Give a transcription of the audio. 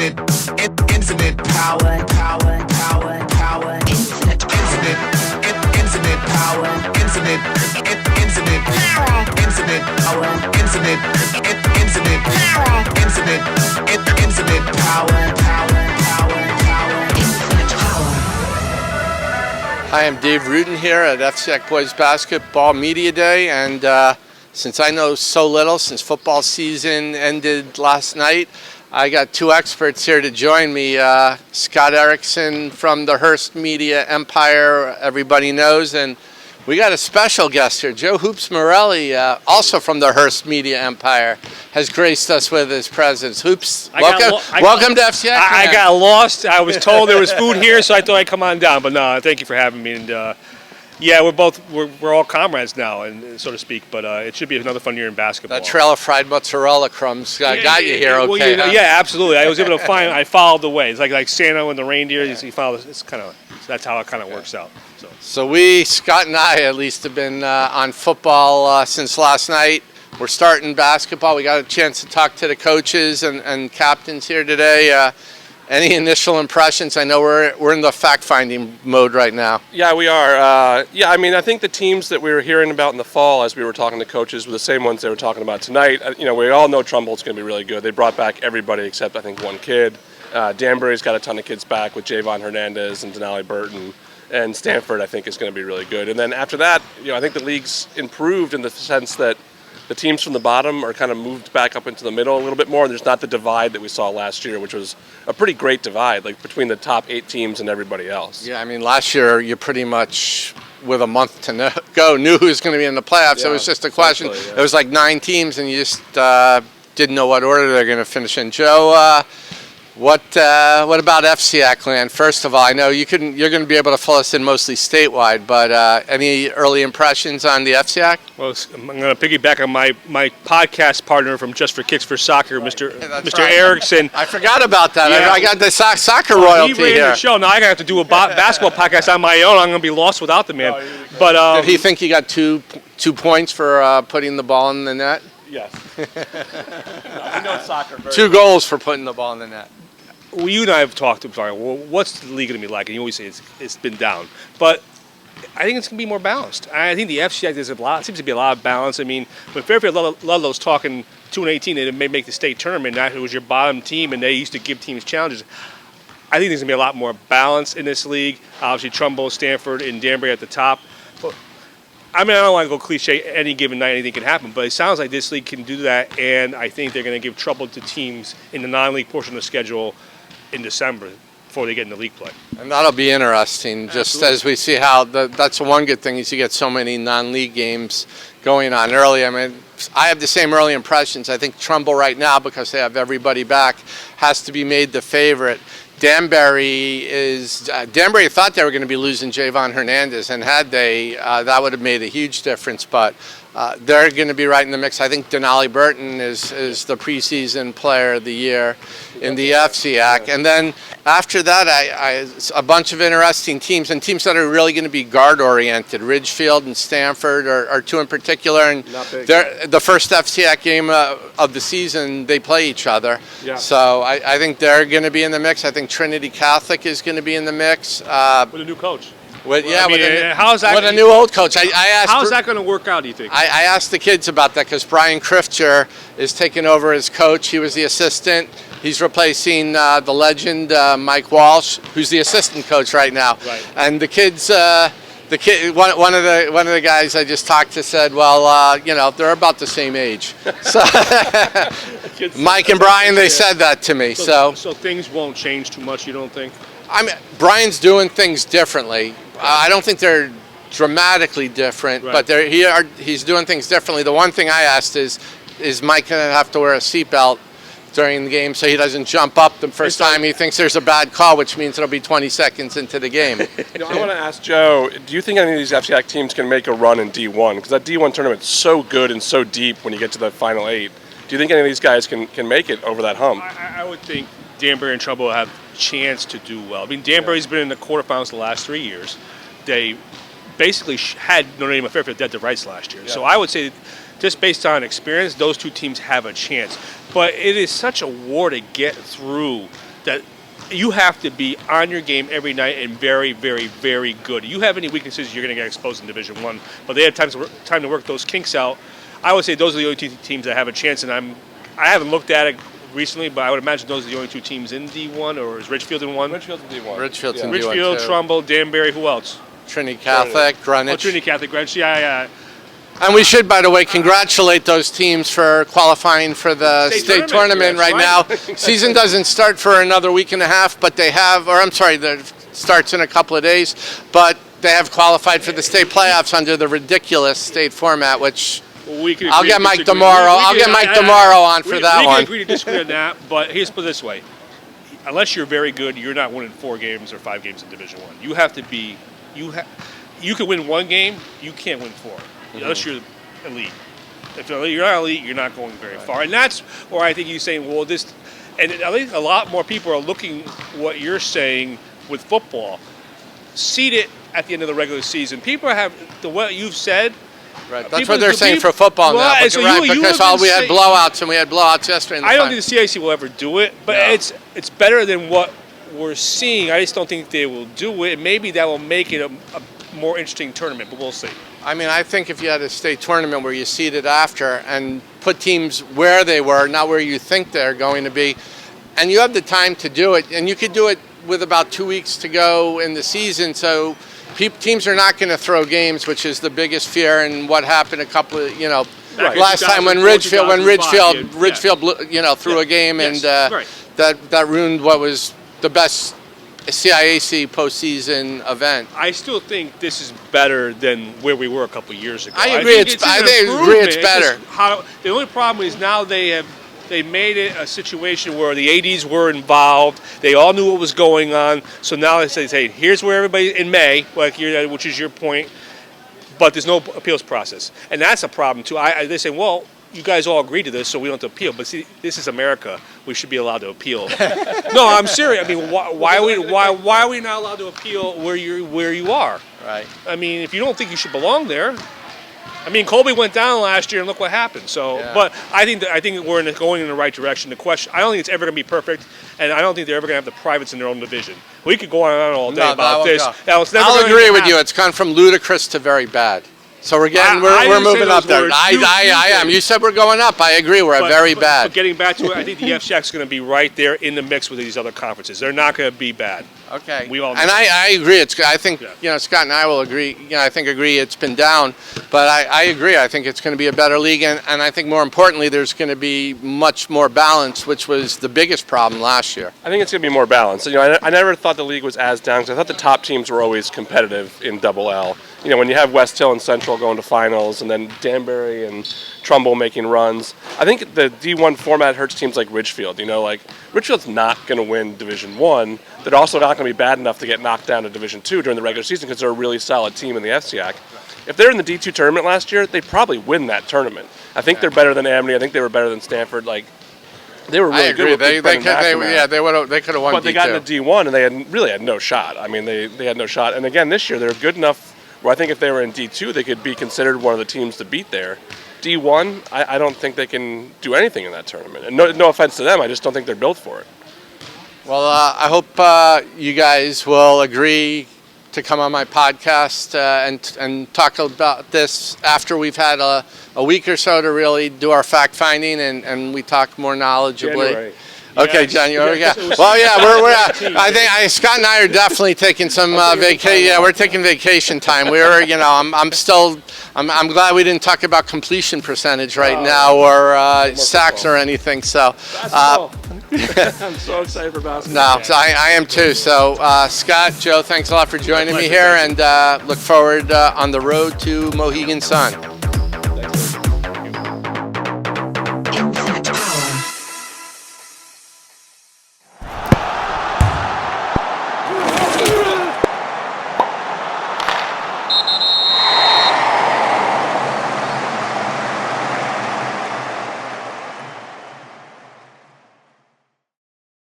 infinite power, infinite power, infinite power, infinite power. Hi, I'm Dave Ruden here at FCIAC Boys Basketball Media Day, and since I know so little, since football season ended last night, I got two experts here to join me. Scott Erickson from the Hearst Media Empire, everybody knows, and we got a special guest here. Joe Hoops Morelli, also from the Hearst Media Empire, has graced us with his presence. Hoops, welcome to FCIAC. I got lost. I was told there was food here, so I thought I'd come on down. But no, thank you for having me. And yeah, we're all comrades now, and so to speak. But it should be another fun year in basketball. That trail of fried mozzarella crumbs got you here, okay? Well, yeah, absolutely. I was able to find. I followed the way. It's like Santa and the reindeer. You follow. It's kind of. That's how it kind of works out. So we, Scott and I at least, have been on football since last night. We're starting basketball. We got a chance to talk to the coaches and captains here today. Any initial impressions? I know we're in the fact-finding mode right now. Yeah, we are. Yeah, I mean, I think the teams that we were hearing about in the fall as we were talking to coaches were the same ones they were talking about tonight. You know, we all know Trumbull's going to be really good. They brought back everybody except, I think, one kid. Danbury's got a ton of kids back with Javon Hernandez and Denali Burton. And Stanford, I think, is going to be really good. And then after that, you know, I think the league's improved in the sense that the teams from the bottom are kind of moved back up into the middle a little bit more. And there's not the divide that we saw last year, which was a pretty great divide, like between the top 8 teams and everybody else. Yeah, I mean, last year you pretty much, with a month to go, knew who was going to be in the playoffs. Yeah, it was just a question. Yeah. It was like 9 teams, and you just didn't know what order they're going to finish in. Joe, what about FCIAC land? First of all, I know you're going to be able to fill us in mostly statewide, but any early impressions on the FCIAC? Well, I'm going to piggyback on my podcast partner from Just for Kicks for Soccer, Mr. Erickson. I forgot about that. Yeah. I got the soccer royalty he ran here. The show. Now I have to do a basketball podcast on my own. I'm going to be lost without the man. But did he think he got two points for putting the ball in the net? Yes. I know soccer. 2 goals for putting the ball in the net. Well, you and I have talked. Well, what's the league going to be like? And you always say it's been down, but I think it's going to be more balanced. I think the FCIAC seems to be a lot of balance. I mean, when Fairfield Ludlow's talking 2-18, they may make the state tournament. That it was your bottom team, and they used to give teams challenges. I think there's going to be a lot more balance in this league. Obviously, Trumbull, Stanford, and Danbury at the top. But, I mean, I don't want to go cliche. Any given night, anything can happen. But it sounds like this league can do that, and I think they're going to give trouble to teams in the non-league portion of the schedule in December before they get into league play. And that'll be interesting, just Absolutely. as we see how that's one good thing is you get so many non-league games going on early. I mean, I have the same early impressions. I think Trumbull right now, because they have everybody back, has to be made the favorite. Danbury thought they were going to be losing Javon Hernandez, and had they, that would have made a huge difference. But they're going to be right in the mix. I think Denali Burton is the preseason player of the year in the FCIAC. And then after that, a bunch of interesting teams, and teams that are really going to be guard-oriented. Ridgefield and Stanford are 2 in particular. And they're the first FCIAC game of the season, they play each other. Yeah. So I think they're going to be in the mix. I think Trinity Catholic is going to be in the mix. With a new coach. With a new old coach. I asked. How's that going to work out, do you think? I asked the kids about that because Brian Krifcher is taking over as coach. He was the assistant. He's replacing the legend Mike Walsh, who's the assistant coach right now. Right. And the kids, one of the guys I just talked to said, well, you know, they're about the same age. So Mike and Brian, they said that to me. So things won't change too much, you don't think? I mean, Brian's doing things differently. I don't think they're dramatically different, right. But he's doing things differently. The one thing I asked is Mike going to have to wear a seatbelt during the game so he doesn't jump up the first time he thinks there's a bad call, which means it'll be 20 seconds into the game. You know, I want to ask Joe, do you think any of these FCIAC teams can make a run in D1? Because that D1 tournament's so good and so deep when you get to the final 8. Do you think any of these guys can make it over that hump? I would think Danbury and Trumbull have a chance to do well. I mean, Danbury's been in the quarterfinals the last 3 years. They basically had Notre Dame and Fairfield dead to rights last year. Yeah. So I would say, just based on experience, those 2 teams have a chance. But it is such a war to get through that you have to be on your game every night and very, very, very good. You have any weaknesses, you're going to get exposed in Division One. But they have time to work those kinks out. I would say those are the only two teams that have a chance, and I haven't looked at it recently, but I would imagine those are the only two teams in D1, or is Richfield in one? Richfield's in D1. Richfield's in D1 Richfield, too. Trumbull, Danbury, who else? Trinity Catholic, Greenwich. Oh, Trinity Catholic, Greenwich. Yeah. And we should, by the way, congratulate those teams for qualifying for the state tournament right now. Season doesn't start for another week and a half, but they have, or I'm sorry, it starts in a couple of days, but they have qualified for the state playoffs under the ridiculous state format, which I'll get Mike DeMauro. I'll get Mike DeMauro on for that one. We can agree to disagree on that, but here's put it this way: unless you're very good, you're not winning 4 games or 5 games in Division One. You have to be, you can win 1 game, you can't win 4. Unless you're elite. If you're not elite, you're not going very far. And that's where I think you're saying, well, this, and I think a lot more people are looking what you're saying with football. Seed it at the end of the regular season. People have, what you've said. Right. That's what they're saying for football now. But you're right, because we had blowouts, and we had blowouts yesterday. I don't think the CIAC will ever do it, but it's better than what we're seeing. I just don't think they will do it. Maybe that will make it a more interesting tournament, but we'll see. I mean, I think if you had a state tournament where you seeded after and put teams where they were, not where you think they're going to be, and you have the time to do it, and you could do it with about 2 weeks to go in the season, so teams are not going to throw games, which is the biggest fear, and what happened a couple of, last time when Ridgefield threw a game, and that ruined what was the best CIAC postseason event. I still think this is better than where we were a couple of years ago. I agree. I agree it's better. The only problem is now they made it a situation where the ADs were involved. They all knew what was going on. So now they say, hey, here's where everybody in May, which is your point, but there's no appeals process, and that's a problem too. They say, well, you guys all agreed to this, so we don't have to appeal. But see, this is America. We should be allowed to appeal. No, I'm serious. I mean, why are we not allowed to appeal where you are? Right. I mean, if you don't think you should belong there. I mean, Colby went down last year, and look what happened. So, but I think we're going in the right direction. The question, I don't think it's ever going to be perfect, and I don't think they're ever going to have the privates in their own division. We could go on and on all day about this. I'll agree with you. It's gone from ludicrous to very bad. So we're moving up there. I am. You said we're going up. I agree. We're very bad. But getting back to it, I think the FCIAC is going to be right there in the mix with these other conferences. They're not going to be bad. Okay. We all know. And I agree. I think Scott and I will agree. Agree it's been down, but I agree. I think it's going to be a better league, and I think more importantly, there's going to be much more balance, which was the biggest problem last year. I think it's going to be more balanced. I never thought the league was as down because I thought the top teams were always competitive in Double L. When you have West Hill and Central going to finals, and then Danbury and Trumbull making runs, I think the D1 format hurts teams like Ridgefield. Ridgefield's not going to win Division 1. They're also not going to be bad enough to get knocked down to Division 2 during the regular season because they're a really solid team in the FCIAC. If they're in the D2 tournament last year, they probably win that tournament. I think they're better than Amity. I think they were better than Stanford. They were really good. They could have won. But they got into D1 and they really had no shot. I mean, they had no shot. And again, this year they're good enough where I think if they were in D2, they could be considered one of the teams to beat there. D1, I don't think they can do anything in that tournament. And no offense to them, I just don't think they're built for it. Well, I hope you guys will agree to come on my podcast and talk about this after we've had a week or so to really do our fact finding and we talk more knowledgeably. January. Okay, January. Yeah. Well, yeah, we're I think Scott and I are definitely taking some vacation. Yeah, we're taking vacation time. I'm glad we didn't talk about completion percentage right now or sacks or anything. So. I'm so excited for basketball. No, so I am too. So, Scott, Joe, thanks a lot for joining me here, and look forward on the road to Mohegan Sun.